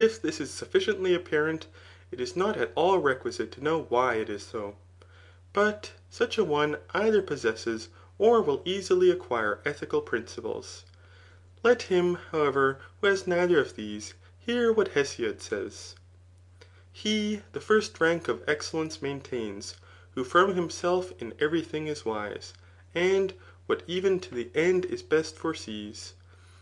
If this is sufficiently apparent, it is not at all requisite to know why it is so. But such a one either possesses or will easily acquire ethical principles. Let him, however, who has neither of these, hear what Hesiod says. He the first rank of excellence maintains, who from himself in every thing is wise, and what even to the end is best foresees.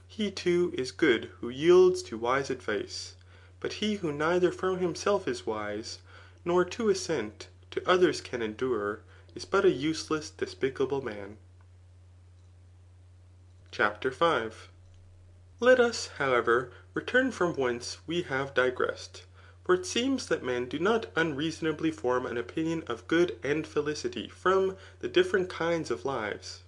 He too is good who yields to wise advice. But he who neither from himself is wise, nor to assent to others can endure, is but a useless despicable man. CHAPTER 5. Let us, however, return from whence we have digressed. For it seems that men do not unreasonably form an opinion of good and felicity from the different kinds of lives.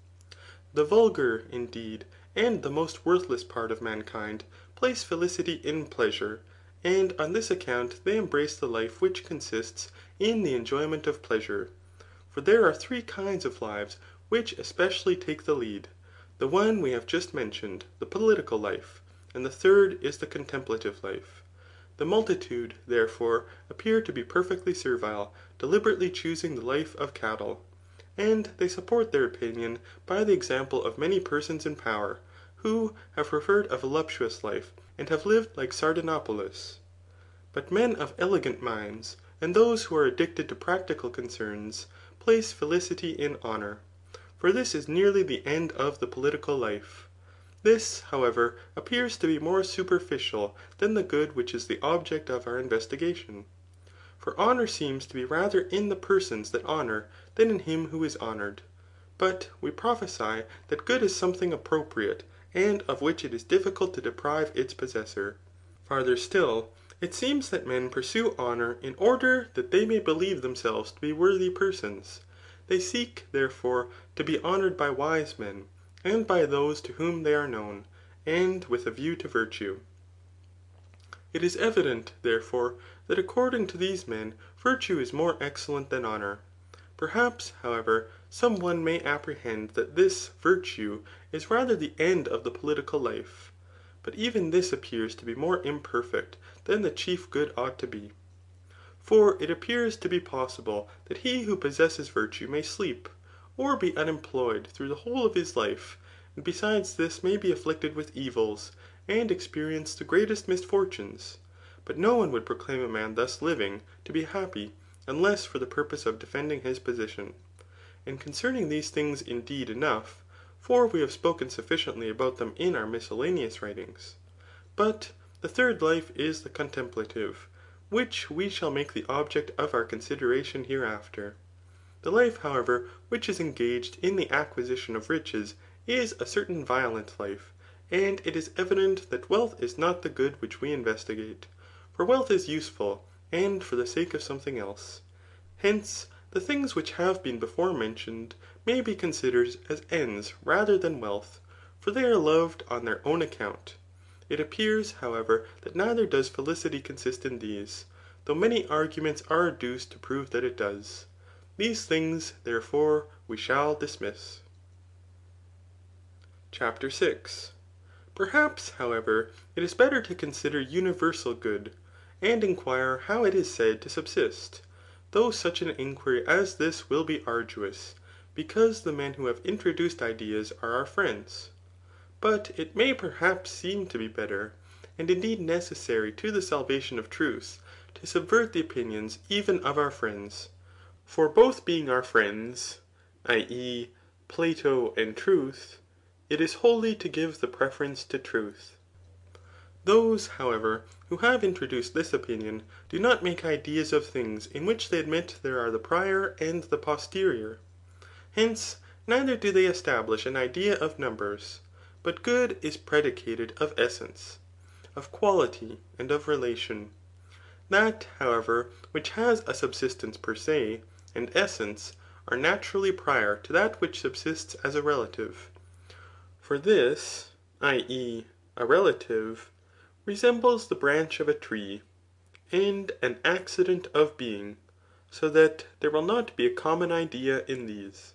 The vulgar, indeed, and the most worthless part of mankind, place felicity in pleasure, and on this account they embrace the life which consists in the enjoyment of pleasure. For there are three kinds of lives which especially take the lead. The one we have just mentioned, the political life, and the third is the contemplative life. The multitude, therefore, appear to be perfectly servile, deliberately choosing the life of cattle. And they support their opinion by the example of many persons in power, who have preferred a voluptuous life, and have lived like Sardanapalus. But men of elegant minds, and those who are addicted to practical concerns, place felicity in honour. For this is nearly the end of the political life. This, however, appears to be more superficial than the good which is the object of our investigation. For honour seems to be rather in the persons that honour than in him who is honoured. But we prophesy that good is something appropriate, and of which it is difficult to deprive its possessor. Farther still, it seems that men pursue honour in order that they may believe themselves to be worthy persons. They seek, therefore, to be honoured by wise men, and by those to whom they are known, and with a view to virtue. It is evident, therefore, that according to these men, virtue is more excellent than honour. Perhaps, however, some one may apprehend that this virtue is rather the end of the political life. But even this appears to be more imperfect than the chief good ought to be. For it appears to be possible that he who possesses virtue may sleep, or be unemployed through the whole of his life, and besides this may be afflicted with evils, and experience the greatest misfortunes. But no one would proclaim a man thus living to be happy, unless for the purpose of defending his position. And concerning these things indeed enough, for we have spoken sufficiently about them in our miscellaneous writings. But the third life is the contemplative, which we shall make the object of our consideration hereafter. The life, however, which is engaged in the acquisition of riches is a certain violent life, and it is evident that wealth is not the good which we investigate. For wealth is useful, and for the sake of something else. Hence, the things which have been before mentioned may be considered as ends rather than wealth, for they are loved on their own account. It appears, however, that neither does felicity consist in these, though many arguments are adduced to prove that it does. These things, therefore, we shall dismiss. CHAPTER 6. Perhaps, however, it is better to consider universal good, and inquire how it is said to subsist, though such an inquiry as this will be arduous, because the men who have introduced ideas are our friends. But it may perhaps seem to be better, and indeed necessary to the salvation of truth, to subvert the opinions even of our friends. For both being our friends, i.e. Plato and truth, it is wholly to give the preference to truth. Those, however, who have introduced this opinion, do not make ideas of things in which they admit there are the prior and the posterior. Hence, neither do they establish an idea of numbers. But good is predicated of essence, of quality, and of relation. That, however, which has a subsistence per se, and essence, are naturally prior to that which subsists as a relative. For this, i.e. a relative, resembles the branch of a tree, and an accident of being, so that there will not be a common idea in these.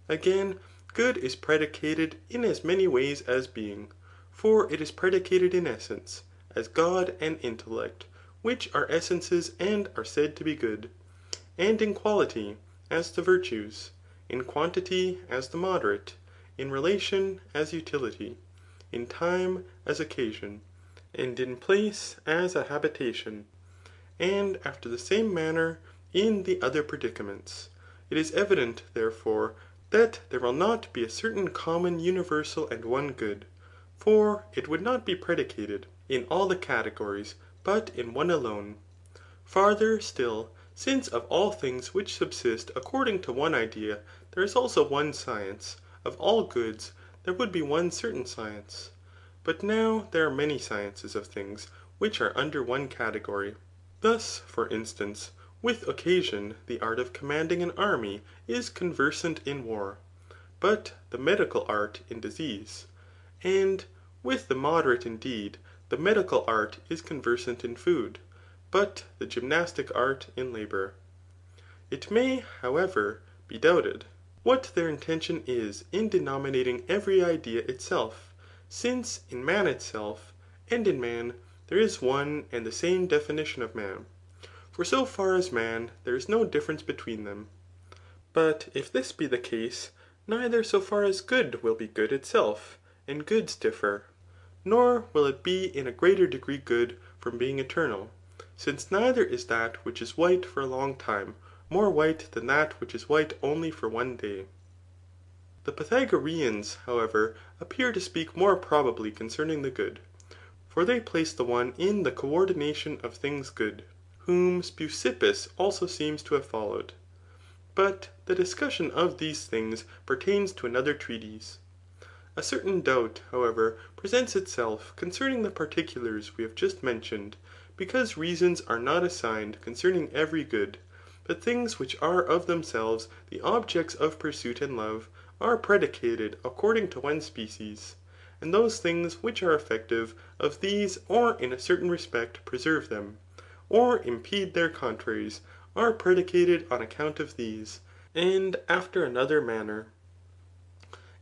Again, good is predicated in as many ways as being, for it is predicated in essence, as God and intellect, which are essences and are said to be good; and in quality, as the virtues; in quantity, as the moderate; in relation, as utility; in time, as occasion; and in place, as a habitation; and after the same manner in the other predicaments. It is evident, therefore, that there will not be a certain common, universal, and one good ; for it would not be predicated in all the categories, but in one alone. Farther still, since of all things which subsist according to one idea there is also one science, of all goods there would be one certain science. But now there are many sciences of things which are under one category. Thus, for instance, with occasion the art of commanding an army is conversant in war, but the medical art in disease; and with the moderate indeed, the medical art is conversant in food, but the gymnastic art in labour. It may, however, be doubted what their intention is in denominating every idea itself, since in man itself, and in man, there is one and the same definition of man. For so far as man, there is no difference between them. But if this be the case, neither so far as good will be good itself, and goods differ; nor will it be in a greater degree good from being eternal, since neither is that which is white for a long time, more white than that which is white only for one day. The Pythagoreans, however, appear to speak more probably concerning the good ; for they place the one in the co«rdination of things good, whom Speusippus also seems to have followed. But the discussion of these things pertains to another treatise. A certain doubt, however, presents itself concerning the particulars we have just mentioned, because reasons are not assigned concerning every good, but things which are of themselves the objects of pursuit and love, are predicated according to one species; and those things which are effective of these or in a certain respect preserve them, or impede their contraries, are predicated on account of these, and after another manner.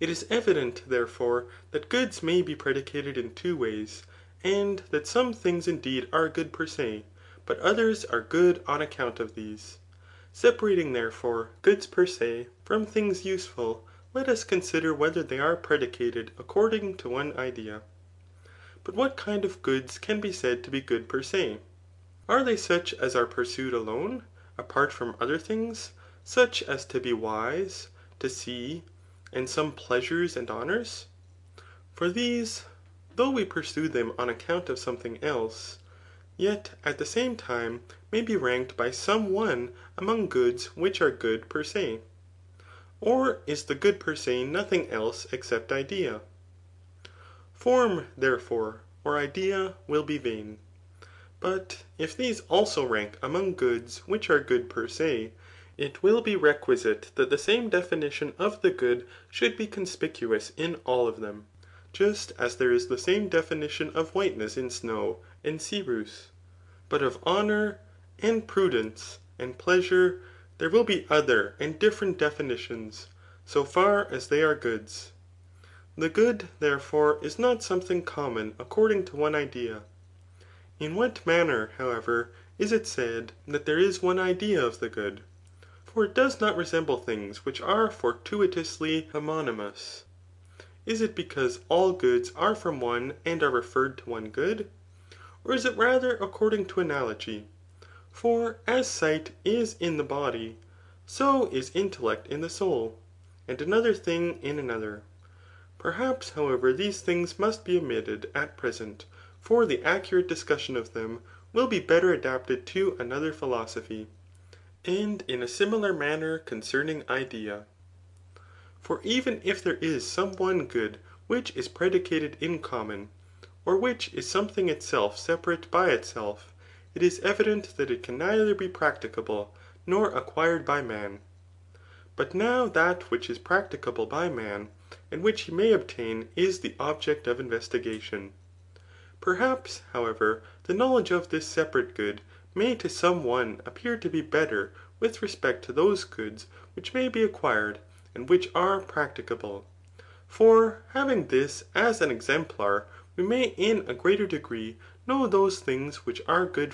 It is evident, therefore, that goods may be predicated in two ways, and that some things indeed are good per se, but others are good on account of these. Separating, therefore, goods per se from things useful, let us consider whether they are predicated according to one idea. But what kind of goods can be said to be good per se? Are they such as are pursued alone, apart from other things, such as to be wise, to see, and some pleasures and honours? For these, though we pursue them on account of something else, yet at the same time may be ranked by some one among goods which are good per se. Or is the good per se nothing else except idea? Form, therefore, or idea will be vain. But if these also rank among goods which are good per se, it will be requisite that the same definition of the good should be conspicuous in all of them, just as there is the same definition of whiteness in snow and cerus. But of honour, and prudence, and pleasure, there will be other and different definitions, so far as they are goods. The good, therefore, is not something common according to one idea. In what manner, however, is it said that there is one idea of the good? For it does not resemble things which are fortuitously homonymous. Is it because all goods are from one and are referred to one good? Or is it rather according to analogy? For as sight is in the body, so is intellect in the soul, and another thing in another. Perhaps, however, these things must be omitted at present, for the accurate discussion of them will be better adapted to another philosophy. And in a similar manner concerning idea. For even if there is some one good which is predicated in common, or which is something itself separate by itself, it is evident that it can neither be practicable nor acquired by man. But now that which is practicable by man, and which he may obtain, is the object of investigation. Perhaps, however, the knowledge of this separate good may to some one appear to be better with respect to those goods which may be acquired, and which are practicable. For having this as an exemplar, we may in a greater degree know those things which are good